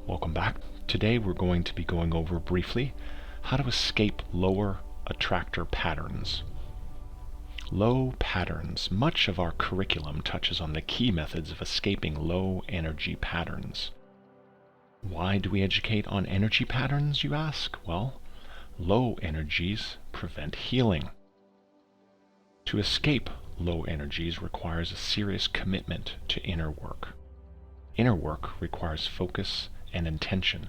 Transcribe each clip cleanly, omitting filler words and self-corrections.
Welcome back. Today we're going to be going over briefly how to escape lower attractor patterns. Low patterns. Much of our curriculum touches on the key methods of escaping low energy patterns. Why do we educate on energy patterns, you ask? Well, low energies prevent healing. To escape low energies requires a serious commitment to inner work. Inner work requires focus and intention,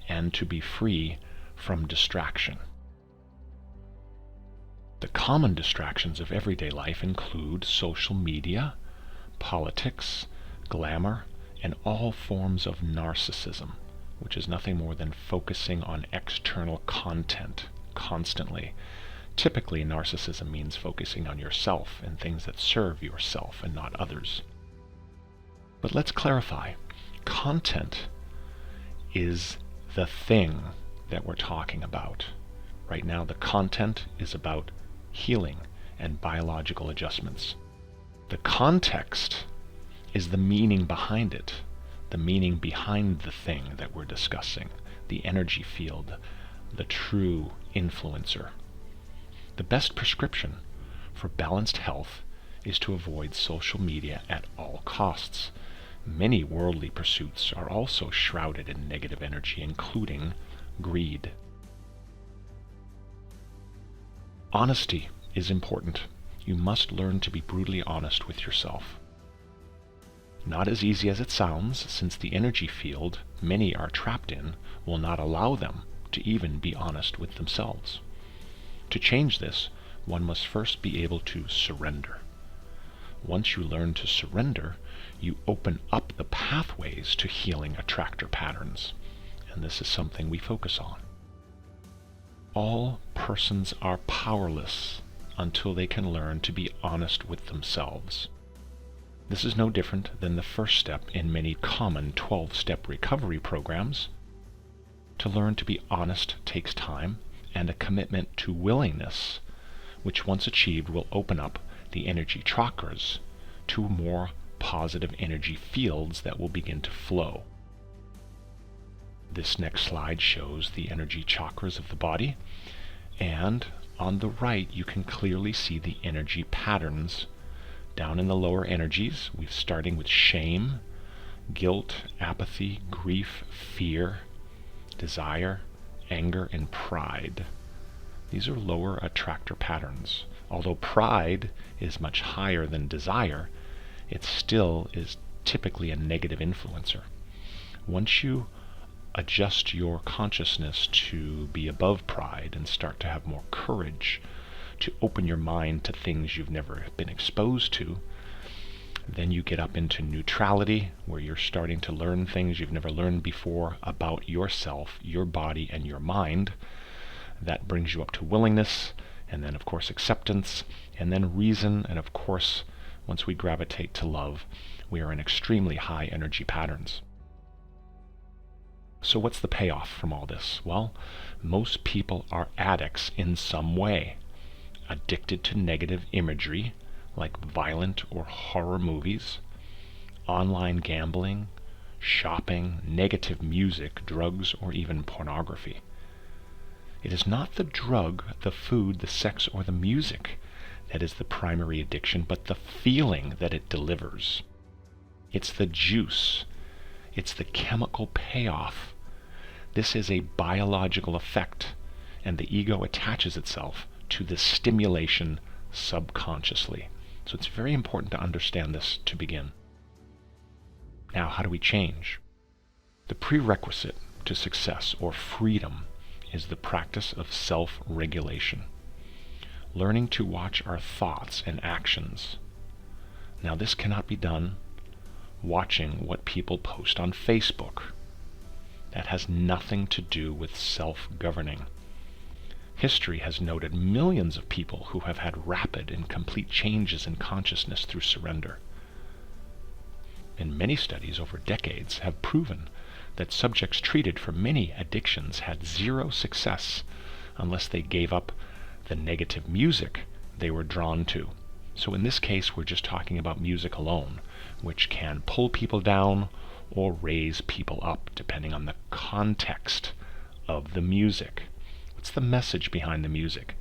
and to be free from distraction. The common distractions of everyday life include social media, politics, glamour, and all forms of narcissism, which is nothing more than focusing on external content constantly. Typically, narcissism means focusing on yourself and things that serve yourself and not others. But let's clarify. Content is the thing that we're talking about. Right now, the content is about healing and biological adjustments. The context is the meaning behind it, the meaning behind the thing that we're discussing, the energy field, the true influencer. The best prescription for balanced health is to avoid social media at all costs. Many worldly pursuits are also shrouded in negative energy, including greed. Honesty is important. You must learn to be brutally honest with yourself. Not as easy as it sounds, since the energy field many are trapped in will not allow them to even be honest with themselves. To change this, one must first be able to surrender. Once you learn to surrender, you open up the pathways to healing attractor patterns, and this is something we focus on. All persons are powerless until they can learn to be honest with themselves. This is no different than the first step in many common 12-step recovery programs. To learn to be honest takes time and a commitment to willingness, which once achieved will open up the energy chakras to more positive energy fields that will begin to flow. This next slide shows the energy chakras of the body, and on the right you can clearly see the energy patterns. Down in the lower energies, we're starting with shame, guilt, apathy, grief, fear, desire, anger, and pride. These are lower attractor patterns. Although pride is much higher than desire, it still is typically a negative influencer. Once you adjust your consciousness to be above pride and start to have more courage, to open your mind to things you've never been exposed to, then you get up into neutrality, where you're starting to learn things you've never learned before about yourself, your body, and your mind. That brings you up to willingness, and then of course acceptance, and then reason, and of course once we gravitate to love, we are in extremely high energy patterns. So what's the payoff from all this? Well, most people are addicts in some way, addicted to negative imagery like violent or horror movies, online gambling, shopping, negative music, drugs, or even pornography. It is not the drug, the food, the sex, or the music that is the primary addiction, but the feeling that it delivers. It's the juice. It's the chemical payoff. This is a biological effect, and the ego attaches itself to this stimulation subconsciously. So it's very important to understand this to begin. Now, how do we change? The prerequisite to success or freedom is the practice of self-regulation. Learning to watch our thoughts and actions. Now, this cannot be done watching what people post on Facebook. That has nothing to do with self-governing. History has noted millions of people who have had rapid and complete changes in consciousness through surrender. And many studies over decades have proven that subjects treated for many addictions had zero success unless they gave up the negative music they were drawn to. So in this case, we're just talking about music alone, which can pull people down or raise people up, depending on the context of the music. What's the message behind the music?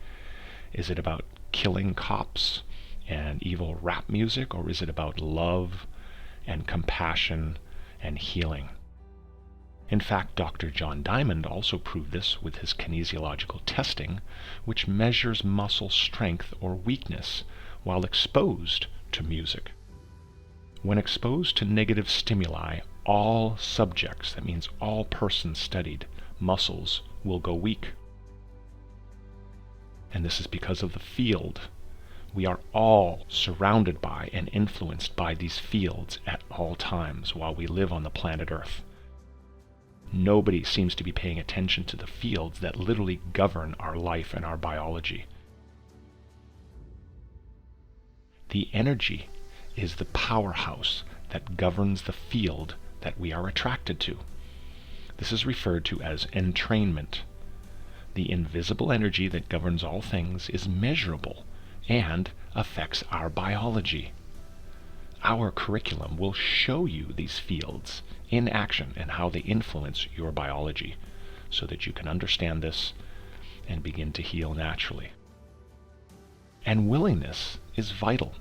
Is it about killing cops and evil rap music, or is it about love and compassion and healing? In fact, Dr. John Diamond also proved this with his kinesiological testing, which measures muscle strength or weakness while exposed to music. When exposed to negative stimuli, all subjects, that means all persons studied, muscles will go weak. And this is because of the field. We are all surrounded by and influenced by these fields at all times while we live on the planet Earth. Nobody seems to be paying attention to the fields that literally govern our life and our biology. The energy is the powerhouse that governs the field that we are attracted to. This is referred to as entrainment. The invisible energy that governs all things is measurable and affects our biology. Our curriculum will show you these fields in action and how they influence your biology so that you can understand this and begin to heal naturally. And willingness is vital.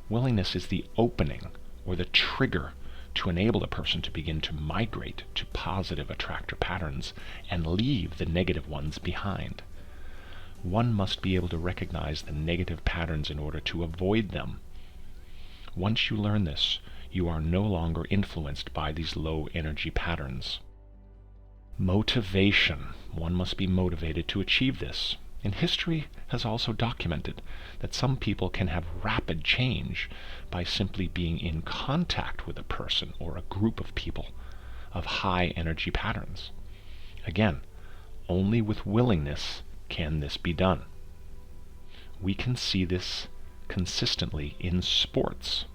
Willingness is the opening or the trigger to enable a person to begin to migrate to positive attractor patterns and leave the negative ones behind. One must be able to recognize the negative patterns in order to avoid them. Once you learn this, you are no longer influenced by these low energy patterns. Motivation. One must be motivated to achieve this. And history has also documented that some people can have rapid change by simply being in contact with a person or a group of people of high energy patterns. Again, only with willingness can this be done. We can see this consistently in sports.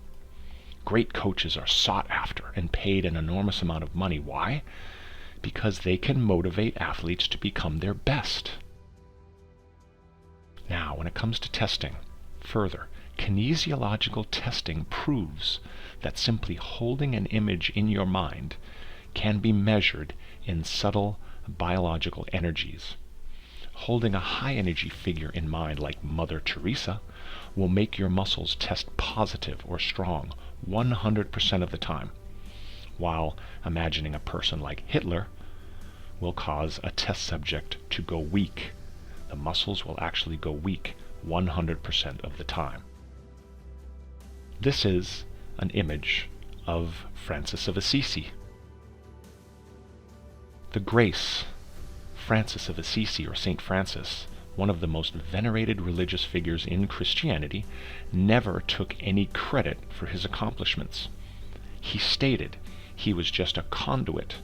Great coaches are sought after and paid an enormous amount of money. Why? Because they can motivate athletes to become their best. Now, when it comes to testing, further, kinesiological testing proves that simply holding an image in your mind can be measured in subtle biological energies. Holding a high energy figure in mind like Mother Teresa will make your muscles test positive or strong 100% of the time, while imagining a person like Hitler will cause a test subject to go weak. The muscles will actually go weak 100% of the time. This is an image of Francis of Assisi. The Grace, Francis of Assisi, or Saint Francis, one of the most venerated religious figures in Christianity, never took any credit for his accomplishments. He stated he was just a conduit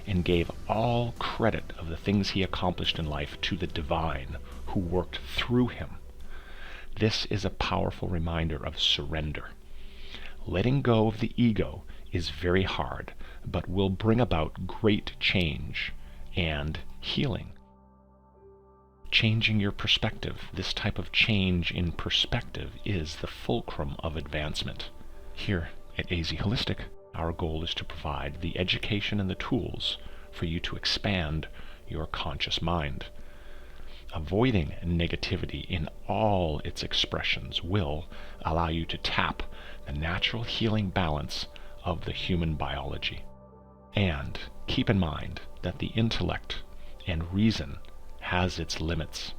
and gave all credit of the things he accomplished in life to the divine who worked through him. This is a powerful reminder of surrender. Letting go of the ego is very hard, but will bring about great change and healing. Changing your perspective, this type of change in perspective, is the fulcrum of advancement. Here at azWHOLEistic, our goal is to provide the education and the tools for you to expand your conscious mind. Avoiding negativity in all its expressions will allow you to tap the natural healing balance of the human biology. And keep in mind that the intellect and reason has its limits.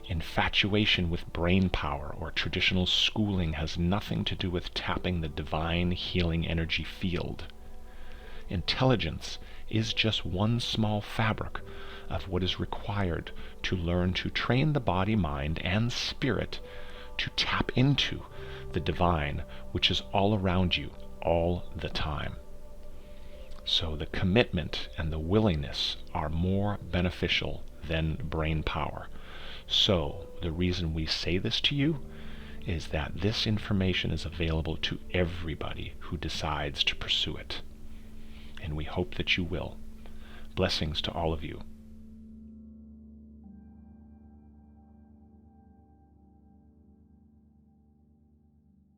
Infatuation with brain power or traditional schooling has nothing to do with tapping the divine healing energy field. Intelligence is just one small fabric of what is required to learn to train the body, mind, and spirit to tap into the divine, which is all around you all the time. So the commitment and the willingness are more beneficial than brain power. So the reason we say this to you is that this information is available to everybody who decides to pursue it. And we hope that you will. Blessings to all of you.